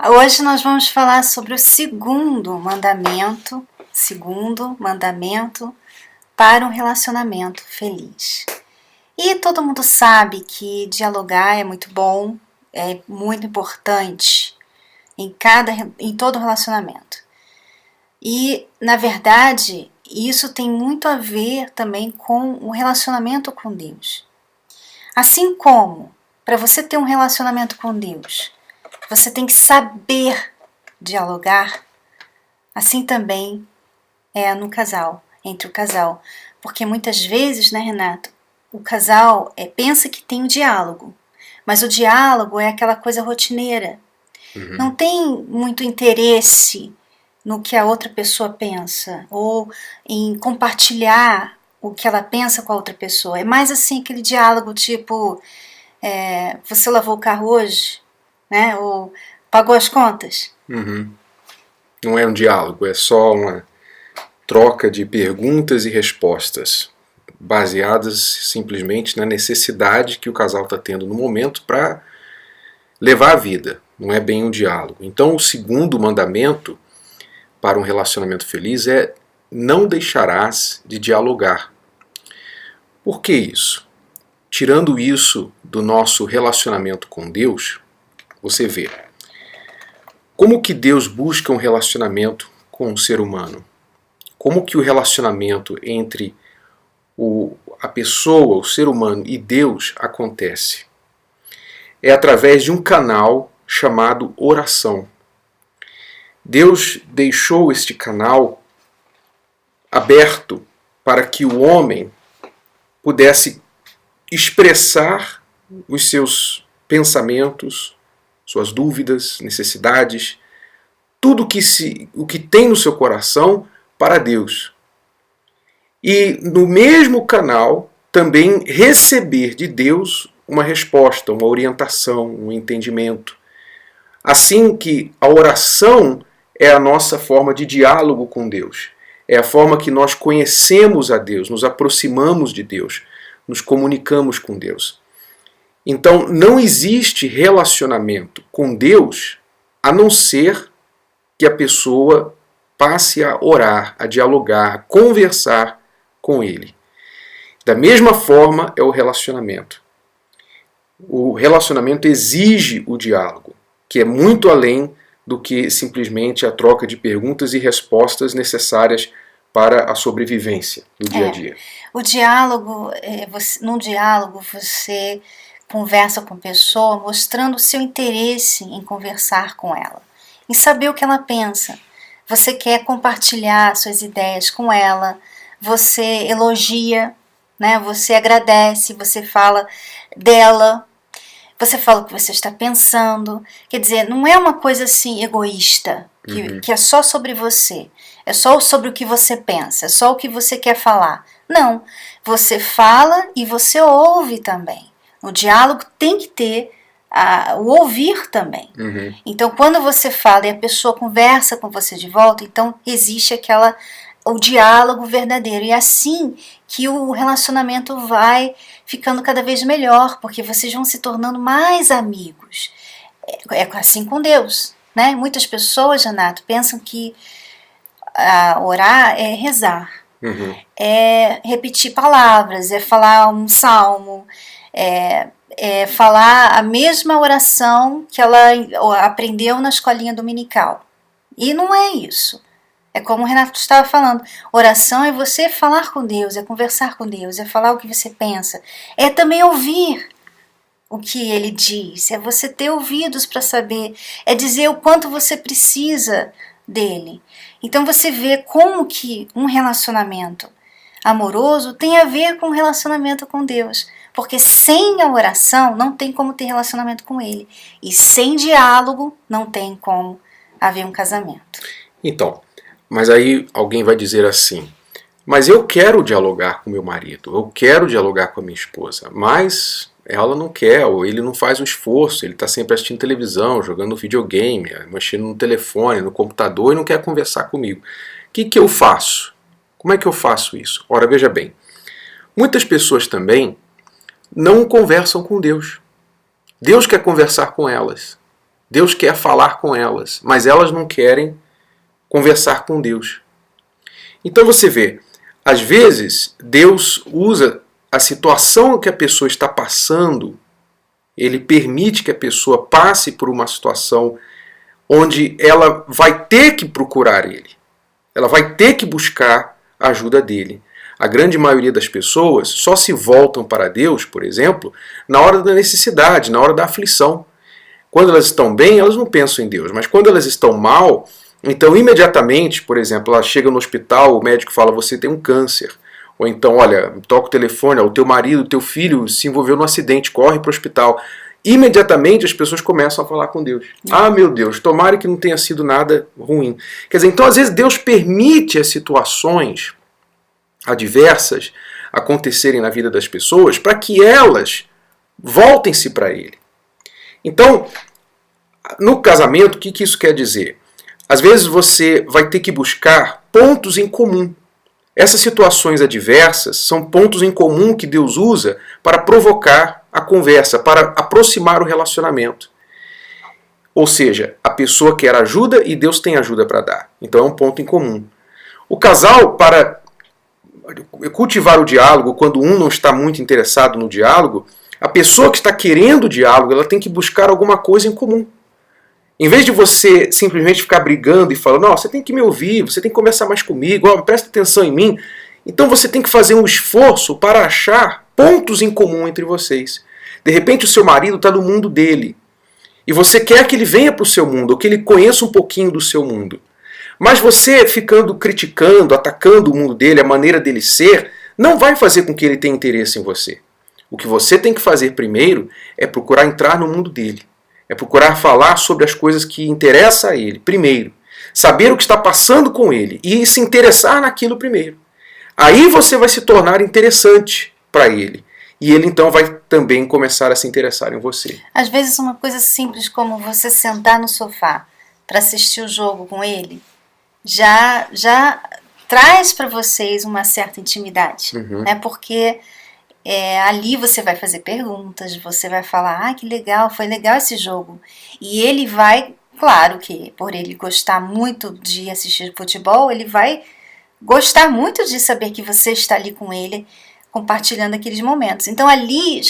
Hoje nós vamos falar sobre o segundo mandamento para um relacionamento feliz. E todo mundo sabe que dialogar é muito bom, é muito importante em todo relacionamento. E, na verdade, isso tem muito a ver também com o relacionamento com Deus. Assim como, para você ter um relacionamento com Deus, você tem que saber dialogar, assim também é no casal, entre o casal. Porque muitas vezes, né, Renato, o casal pensa que tem um diálogo, mas o diálogo é aquela coisa rotineira. Não tem muito interesse no que a outra pessoa pensa, ou em compartilhar o que ela pensa com a outra pessoa. É mais assim aquele diálogo tipo, você lavou o carro hoje? Né? Ou pagou as contas? Não é um diálogo, é só uma troca de perguntas e respostas baseadas simplesmente na necessidade que o casal está tendo no momento para levar a vida. Não é bem um diálogo. Então, o segundo mandamento para um relacionamento feliz é: não deixarás de dialogar. Por que isso? Tirando isso do nosso relacionamento com Deus, você vê como que Deus busca um relacionamento com o ser humano. Como que o relacionamento entre a pessoa, o ser humano e Deus acontece? É através de um canal chamado oração. Deus deixou este canal aberto para que o homem pudesse expressar os seus pensamentos, suas dúvidas, necessidades, tudo o que tem no seu coração para Deus. E no mesmo canal também receber de Deus uma resposta, uma orientação, um entendimento. Assim que a oração é a nossa forma de diálogo com Deus. É a forma que nós conhecemos a Deus, nos aproximamos de Deus, nos comunicamos com Deus. Então, não existe relacionamento com Deus a não ser que a pessoa passe a orar, a dialogar, a conversar com Ele. Da mesma forma é o relacionamento. O relacionamento exige o diálogo, que é muito além do que simplesmente a troca de perguntas e respostas necessárias para a sobrevivência do dia a dia. O diálogo, num diálogo você conversa com a pessoa mostrando o seu interesse em conversar com ela, em saber o que ela pensa. Você quer compartilhar suas ideias com ela, você elogia, né? Você agradece, você fala dela, você fala o que você está pensando. Quer dizer, não é uma coisa assim egoísta, que é só sobre você, é só sobre o que você pensa, é só o que você quer falar. Não, você fala e você ouve também. O diálogo tem que ter o ouvir também. Então, quando você fala e a pessoa conversa com você de volta, então existe o diálogo verdadeiro. E é assim que o relacionamento vai ficando cada vez melhor, porque vocês vão se tornando mais amigos. É assim com Deus, né? Muitas pessoas, Renato, pensam que orar é rezar, é repetir palavras, é falar um salmo, é falar a mesma oração que ela aprendeu na escolinha dominical. E não é isso. É como o Renato estava falando, oração é você falar com Deus, é conversar com Deus, é falar o que você pensa, é também ouvir o que Ele diz, é você ter ouvidos para saber, é dizer o quanto você precisa dele. Então você vê como que um relacionamento amoroso tem a ver com um relacionamento com Deus, porque sem a oração não tem como ter relacionamento com Ele, e sem diálogo não tem como haver um casamento. Então, mas aí alguém vai dizer assim: mas eu quero dialogar com meu marido, eu quero dialogar com a minha esposa, mas ela não quer, ou ele não faz o esforço, ele está sempre assistindo televisão, jogando videogame, mexendo no telefone, no computador e não quer conversar comigo. O que eu faço? Como é que eu faço isso? Ora, veja bem, muitas pessoas também não conversam com Deus. Deus quer conversar com elas. Deus quer falar com elas, mas elas não querem conversar com Deus. Então você vê, às vezes Deus usa a situação que a pessoa está passando, Ele permite que a pessoa passe por uma situação onde ela vai ter que procurar Ele. Ela vai ter que buscar a ajuda dele. A grande maioria das pessoas só se voltam para Deus, por exemplo, na hora da necessidade, na hora da aflição. Quando elas estão bem, elas não pensam em Deus, mas quando elas estão mal, então imediatamente, por exemplo, ela chega no hospital, o médico fala, você tem um câncer. Ou então, olha, toca o telefone, o teu marido, o teu filho se envolveu num acidente, corre para o hospital. Imediatamente as pessoas começam a falar com Deus. Ah, meu Deus, tomara que não tenha sido nada ruim. Quer dizer, então às vezes Deus permite as situações adversas acontecerem na vida das pessoas para que elas voltem-se para Ele. Então, no casamento, o que isso quer dizer? Às vezes você vai ter que buscar pontos em comum. Essas situações adversas são pontos em comum que Deus usa para provocar a conversa, para aproximar o relacionamento. Ou seja, a pessoa quer ajuda e Deus tem ajuda para dar. Então é um ponto em comum. O casal, para cultivar o diálogo, quando um não está muito interessado no diálogo, a pessoa que está querendo o diálogo, ela tem que buscar alguma coisa em comum. Em vez de você simplesmente ficar brigando e falando, não, você tem que me ouvir, você tem que conversar mais comigo, presta atenção em mim. Então você tem que fazer um esforço para achar pontos em comum entre vocês. De repente o seu marido está no mundo dele. E você quer que ele venha para o seu mundo, ou que ele conheça um pouquinho do seu mundo. Mas você ficando criticando, atacando o mundo dele, a maneira dele ser, não vai fazer com que ele tenha interesse em você. O que você tem que fazer primeiro é procurar entrar no mundo dele. É procurar falar sobre as coisas que interessam a ele, primeiro. Saber o que está passando com ele e se interessar naquilo primeiro. Aí você vai se tornar interessante para ele. E ele então vai também começar a se interessar em você. Às vezes uma coisa simples como você sentar no sofá para assistir o jogo com ele, já traz para vocês uma certa intimidade. Né? Porque ali você vai fazer perguntas, você vai falar, que legal, foi legal esse jogo. E ele vai, claro que por ele gostar muito de assistir futebol, ele vai gostar muito de saber que você está ali com ele, compartilhando aqueles momentos. Então ali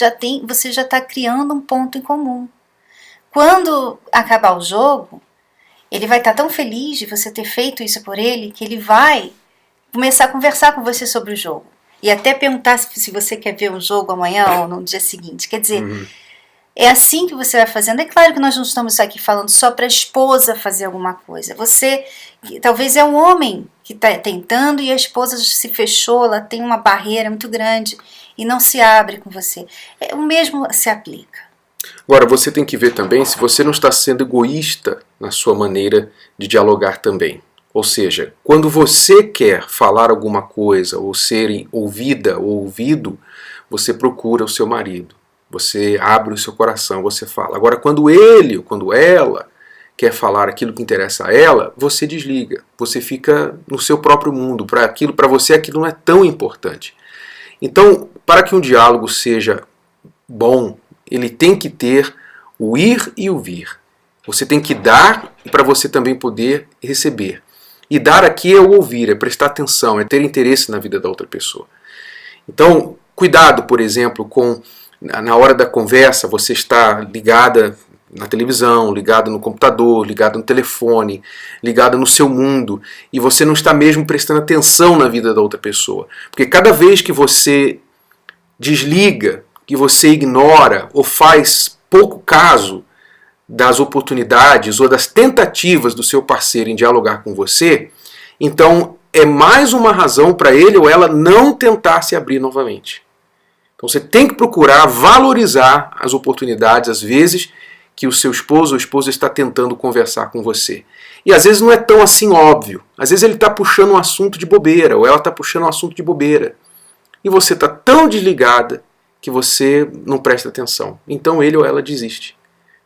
você já está criando um ponto em comum. Quando acabar o jogo, ele vai estar tão feliz de você ter feito isso por ele, que ele vai começar a conversar com você sobre o jogo. E até perguntar se você quer ver o jogo amanhã ou no dia seguinte. Quer dizer, é assim que você vai fazendo. É claro que nós não estamos aqui falando só para a esposa fazer alguma coisa. Você, talvez é um homem que está tentando e a esposa se fechou, ela tem uma barreira muito grande e não se abre com você. O mesmo se aplica. Agora, você tem que ver também se você não está sendo egoísta na sua maneira de dialogar também. Ou seja, quando você quer falar alguma coisa, ou ser ouvida ou ouvido, você procura o seu marido. Você abre o seu coração, você fala. Agora, quando ele ou quando ela quer falar aquilo que interessa a ela, você desliga. Você fica no seu próprio mundo. Para você aquilo não é tão importante. Então, para que um diálogo seja bom, ele tem que ter o ir e o vir. Você tem que dar para você também poder receber. E dar aqui é o ouvir, é prestar atenção, é ter interesse na vida da outra pessoa. Então, cuidado, por exemplo, na hora da conversa, você está ligada na televisão, ligada no computador, ligada no telefone, ligada no seu mundo, e você não está mesmo prestando atenção na vida da outra pessoa. Porque cada vez que você desliga, que você ignora ou faz pouco caso das oportunidades ou das tentativas do seu parceiro em dialogar com você, então é mais uma razão para ele ou ela não tentar se abrir novamente. Então você tem que procurar valorizar as oportunidades, às vezes, que o seu esposo ou esposa está tentando conversar com você. E às vezes não é tão assim óbvio. Às vezes ele está puxando um assunto de bobeira, ou ela está puxando um assunto de bobeira. E você está tão desligada que você não presta atenção. Então ele ou ela desiste.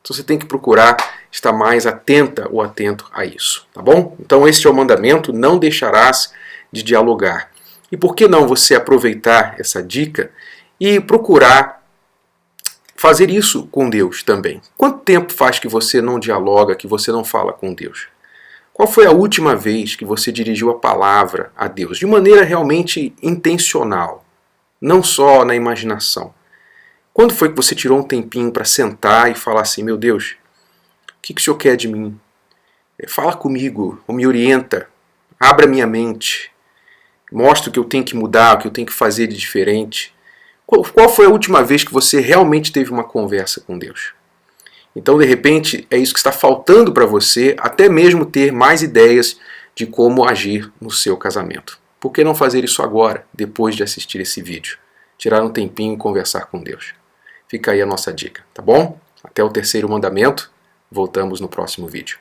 Então você tem que procurar estar mais atenta ou atento a isso, tá bom? Então este é o mandamento, não deixarás de dialogar. E por que não você aproveitar essa dica e procurar fazer isso com Deus também. Quanto tempo faz que você não dialoga, que você não fala com Deus? Qual foi a última vez que você dirigiu a palavra a Deus, de maneira realmente intencional, não só na imaginação? Quando foi que você tirou um tempinho para sentar e falar assim, meu Deus, o que o Senhor quer de mim? Fala comigo, ou me orienta, abra minha mente, mostra o que eu tenho que mudar, o que eu tenho que fazer de diferente. Qual foi a última vez que você realmente teve uma conversa com Deus? Então, de repente, é isso que está faltando para você, até mesmo ter mais ideias de como agir no seu casamento. Por que não fazer isso agora, depois de assistir esse vídeo? Tirar um tempinho e conversar com Deus. Fica aí a nossa dica, tá bom? Até o terceiro mandamento. Voltamos no próximo vídeo.